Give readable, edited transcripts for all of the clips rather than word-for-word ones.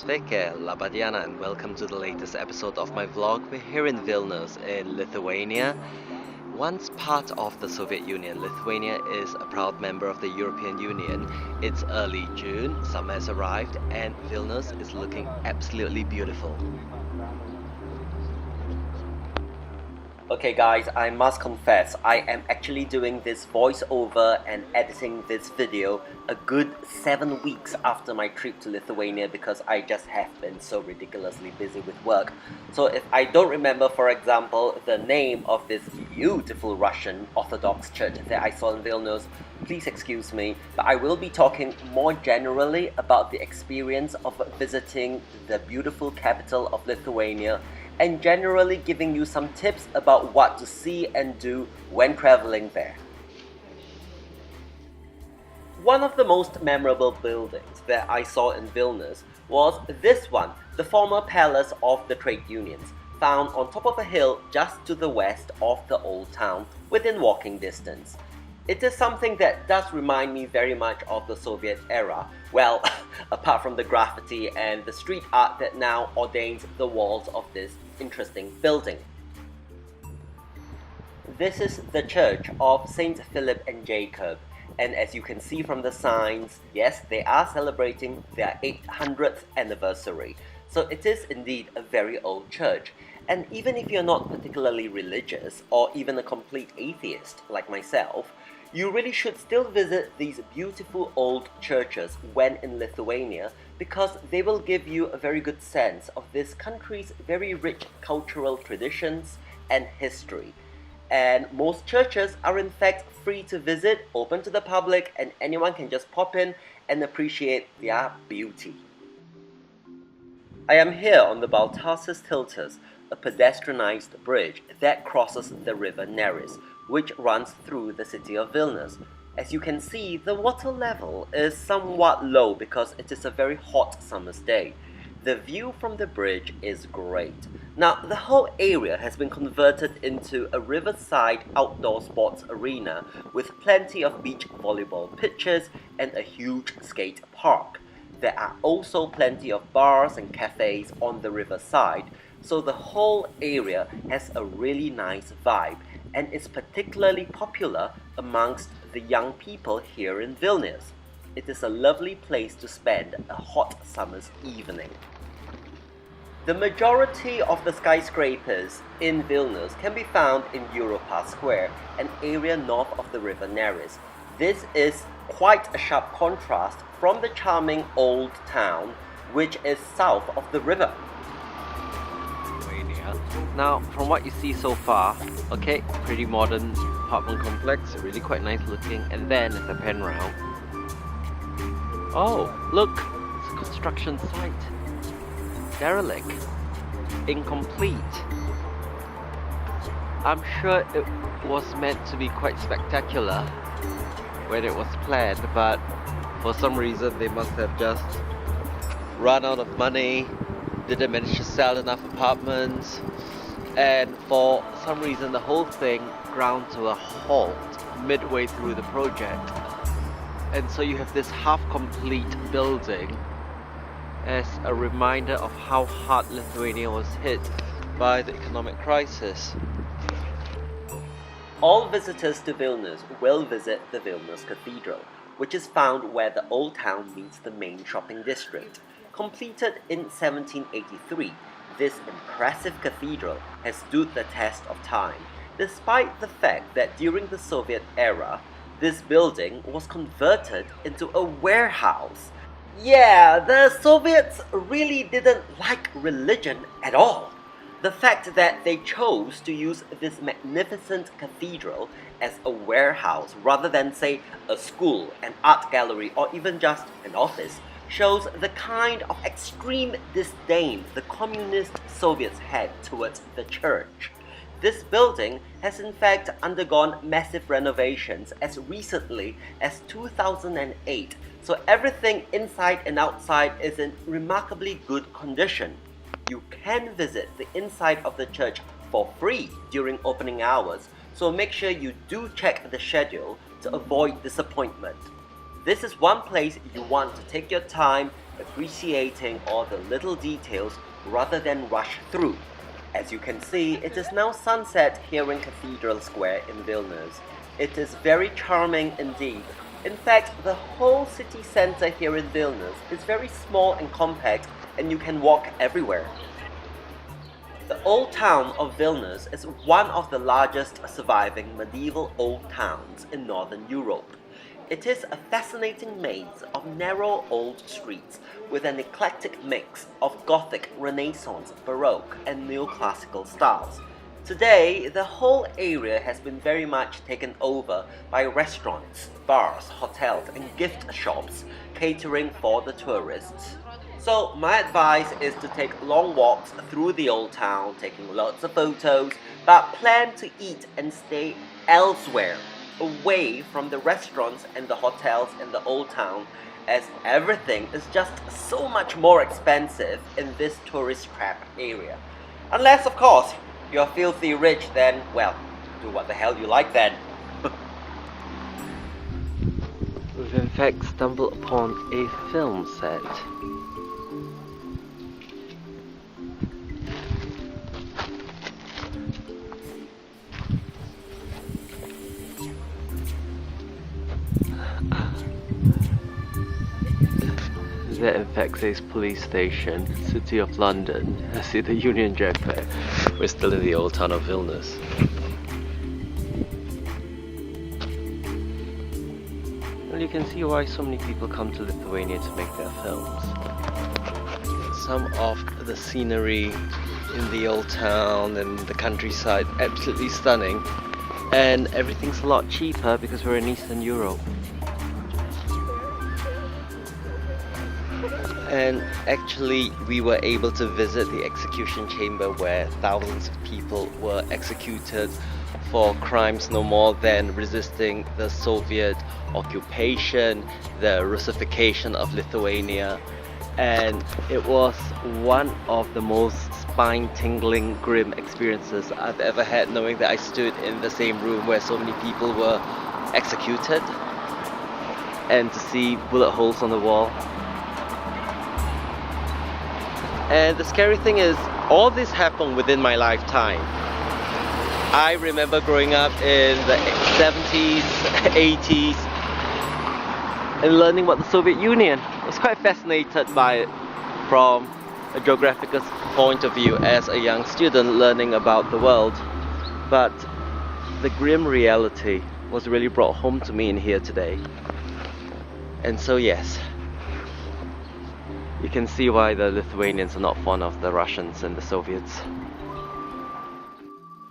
Sveiki, laba diena, and welcome to the latest episode of my vlog. We're here in Vilnius in Lithuania. Once part of the Soviet Union, Lithuania is a proud member of the European Union. It's early June, summer has arrived, and Vilnius is looking absolutely beautiful. Okay guys, I must confess, I am actually doing this voiceover and editing this video a good 7 weeks after my trip to Lithuania because I just have been so ridiculously busy with work. So if I don't remember, for example, the name of this beautiful Russian Orthodox church that I saw in Vilnius, please excuse me, but I will be talking more generally about the experience of visiting the beautiful capital of Lithuania and generally giving you some tips about what to see and do when traveling there. One of the most memorable buildings that I saw in Vilnius was this one, the former palace of the trade unions, found on top of a hill just to the west of the old town, within walking distance. It is something that does remind me very much of the Soviet era. Well, apart from the graffiti and the street art that now ordains the walls of this interesting building. This is the church of Saint Philip and Jacob, and as you can see from the signs, yes, they are celebrating their 800th anniversary. So it is indeed a very old church. And even if you're not particularly religious or even a complete atheist like myself, you really should still visit these beautiful old churches when in Lithuania because they will give you a very good sense of this country's very rich cultural traditions and history. And most churches are in fact free to visit, open to the public, and anyone can just pop in and appreciate their beauty. I am here on the Baltasis Tiltas, a pedestrianized bridge that crosses the river Neris, which runs through the city of Vilnius. As you can see, the water level is somewhat low because it is a very hot summer's day. The view from the bridge is great. Now, the whole area has been converted into a riverside outdoor sports arena with plenty of beach volleyball pitches and a huge skate park. There are also plenty of bars and cafes on the riverside, so the whole area has a really nice vibe and is particularly popular amongst the young people here in Vilnius. It is a lovely place to spend a hot summer's evening. The majority of the skyscrapers in Vilnius can be found in Europa Square, an area north of the river Neris. This is quite a sharp contrast from the charming old town, which is south of the river. Now, from what you see so far, okay, pretty modern apartment complex, really quite nice looking, and then if I pan round, oh, look, it's a construction site, derelict, incomplete. I'm sure it was meant to be quite spectacular when it was planned, but for some reason they must have just run out of money, didn't manage to sell enough apartments, and for some reason the whole thing ground to a halt midway through the project. And so you have this half-complete building as a reminder of how hard Lithuania was hit by the economic crisis. All visitors to Vilnius will visit the Vilnius Cathedral, which is found where the old town meets the main shopping district. Completed in 1783, this impressive cathedral has stood the test of time, despite the fact that during the Soviet era, this building was converted into a warehouse. Yeah, the Soviets really didn't like religion at all. The fact that they chose to use this magnificent cathedral as a warehouse rather than, say, a school, an art gallery, or even just an office shows the kind of extreme disdain the communist Soviets had towards the church. This building has in fact undergone massive renovations as recently as 2008, so everything inside and outside is in remarkably good condition. You can visit the inside of the church for free during opening hours, so make sure you do check the schedule to avoid disappointment. This is one place you want to take your time appreciating all the little details rather than rush through. As you can see, it is now sunset here in Cathedral Square in Vilnius. It is very charming indeed. In fact, the whole city center here in Vilnius is very small and compact, and you can walk everywhere. The old town of Vilnius is one of the largest surviving medieval old towns in Northern Europe. It is a fascinating maze of narrow old streets with an eclectic mix of Gothic, Renaissance, Baroque, and neoclassical styles. Today, the whole area has been very much taken over by restaurants, bars, hotels, and gift shops catering for the tourists. So my advice is to take long walks through the old town, taking lots of photos, but plan to eat and stay elsewhere, away from the restaurants and the hotels in the old town, as everything is just so much more expensive in this tourist trap area. Unless, of course, you're filthy rich, then, well, do what the hell you like then. We've in fact stumbled upon a film set. That in fact says police station, City of London. I see the Union Jack there. We're still in the old town of Vilnius. Well, you can see why so many people come to Lithuania to make their films. Some of the scenery in the old town and the countryside absolutely stunning, and everything's a lot cheaper because we're in Eastern Europe. And actually we were able to visit the execution chamber where thousands of people were executed for crimes no more than resisting the Soviet occupation, the Russification of Lithuania, and it was one of the most spine-tingling, grim experiences I've ever had, knowing that I stood in the same room where so many people were executed, and to see bullet holes on the wall. And the scary thing is, all this happened within my lifetime. I remember growing up in the 70s, 80s, and learning about the Soviet Union. I was quite fascinated by it from a geographical point of view as a young student learning about the world. But the grim reality was really brought home to me in here today. And so yes, you can see why the Lithuanians are not fond of the Russians and the Soviets.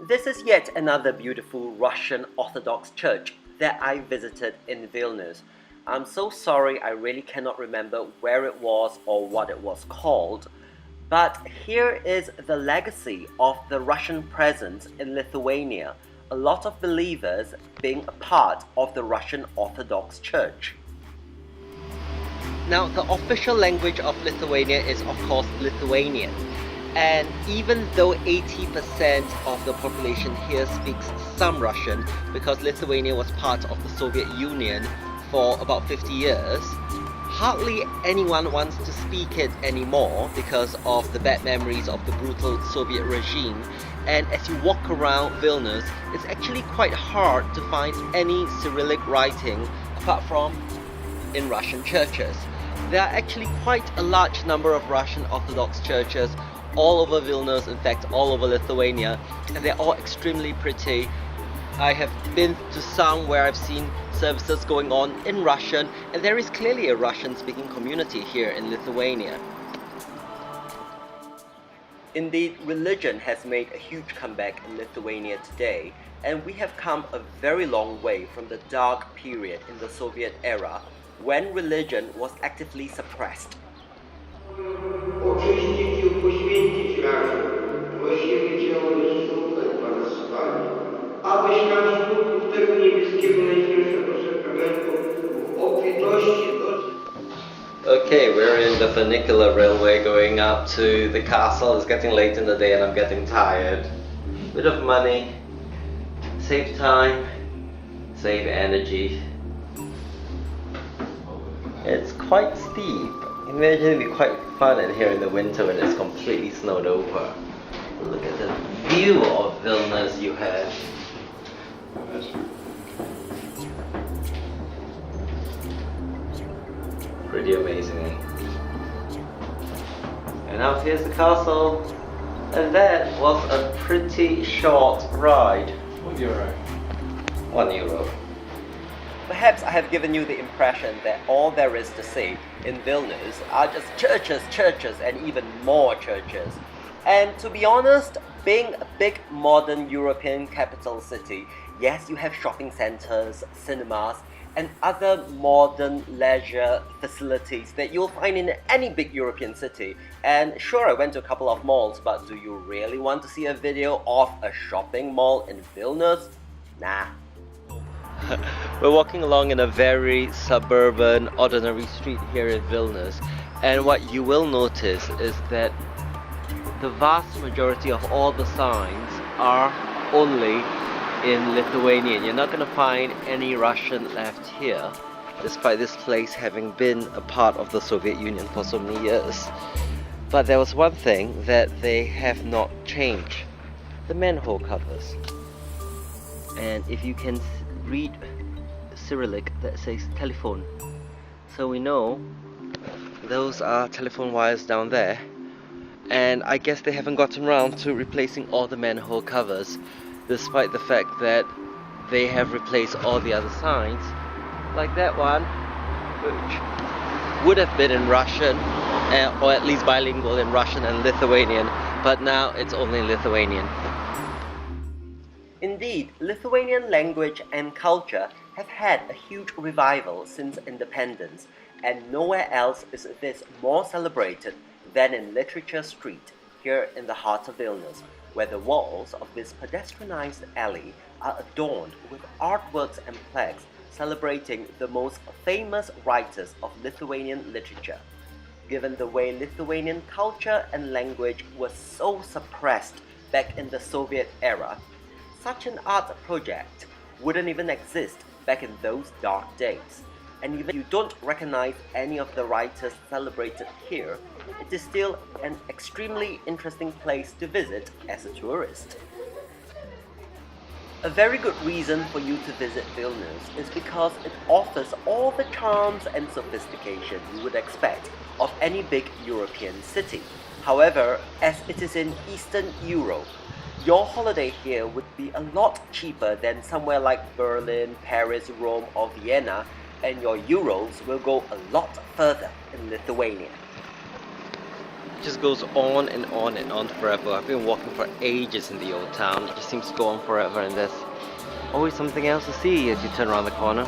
This is yet another beautiful Russian Orthodox church that I visited in Vilnius. I'm so sorry, I really cannot remember where it was or what it was called. But here is the legacy of the Russian presence in Lithuania. A lot of believers being a part of the Russian Orthodox Church. Now, the official language of Lithuania is of course Lithuanian, and even though 80% of the population here speaks some Russian, because Lithuania was part of the Soviet Union for about 50 years, hardly anyone wants to speak it anymore because of the bad memories of the brutal Soviet regime. And as you walk around Vilnius, it's actually quite hard to find any Cyrillic writing apart from in Russian churches. There are actually quite a large number of Russian Orthodox churches all over Vilnius, in fact all over Lithuania, and they're all extremely pretty. I have been to some where I've seen services going on in Russian, and there is clearly a Russian-speaking community here in Lithuania. Indeed, religion has made a huge comeback in Lithuania today, and we have come a very long way from the dark period in the Soviet era when religion was actively suppressed. Очистить и посвятить разум, плохим делом слухать благословение, abyś nam skutków tego niebieskiego najświętszego sakramentu w obfitości Okay, we're in the funicular railway going up to the castle. It's getting late in the day and I'm getting tired. Bit of money, save time, save energy. It's quite steep. Imagine it'd be quite fun in here in the winter when it's completely snowed over. Look at the view of Vilnius you have. Pretty amazing, eh? And out here's the castle. And that was a pretty short ride. €1. €1. Perhaps I have given you the impression that all there is to see in Vilnius are just churches, churches, and even more churches. And to be honest, being a big modern European capital city, yes, you have shopping centers, cinemas, and other modern leisure facilities that you'll find in any big European city. And sure, I went to a couple of malls, but do you really want to see a video of a shopping mall in Vilnius? Nah. We're walking along in a very suburban, ordinary street here in Vilnius, and what you will notice is that the vast majority of all the signs are only in Lithuanian. You're not going to find any Russian left here, despite this place having been a part of the Soviet Union for so many years. But there was one thing that they have not changed: the manhole covers. And if you can read Cyrillic, that says telephone, so we know those are telephone wires down there. And I guess they haven't gotten around to replacing all the manhole covers, despite the fact that they have replaced all the other signs, like that one, which would have been in Russian, or at least bilingual in Russian and Lithuanian, but now it's only in Lithuanian. Indeed, Lithuanian language and culture have had a huge revival since independence, and nowhere else is this more celebrated than in Literature Street, here in the heart of Vilnius, where the walls of this pedestrianized alley are adorned with artworks and plaques celebrating the most famous writers of Lithuanian literature. Given the way Lithuanian culture and language was so suppressed back in the Soviet era, such an art project wouldn't even exist back in those dark days. And even if you don't recognize any of the writers celebrated here, it is still an extremely interesting place to visit as a tourist. A very good reason for you to visit Vilnius is because it offers all the charms and sophistication you would expect of any big European city. However, as it is in Eastern Europe, your holiday here would be a lot cheaper than somewhere like Berlin, Paris, Rome, or Vienna, and your euros will go a lot further in Lithuania. It just goes on and on and on forever. I've been walking for ages in the old town. It just seems to go on forever, and there's always something else to see as you turn around the corner.